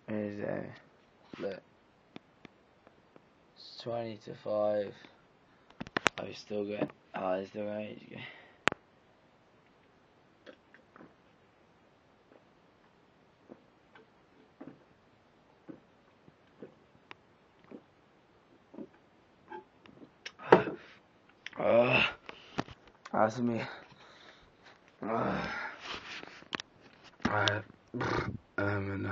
Is look, it's 20 to 5. I've still got eyes the right. That's me. And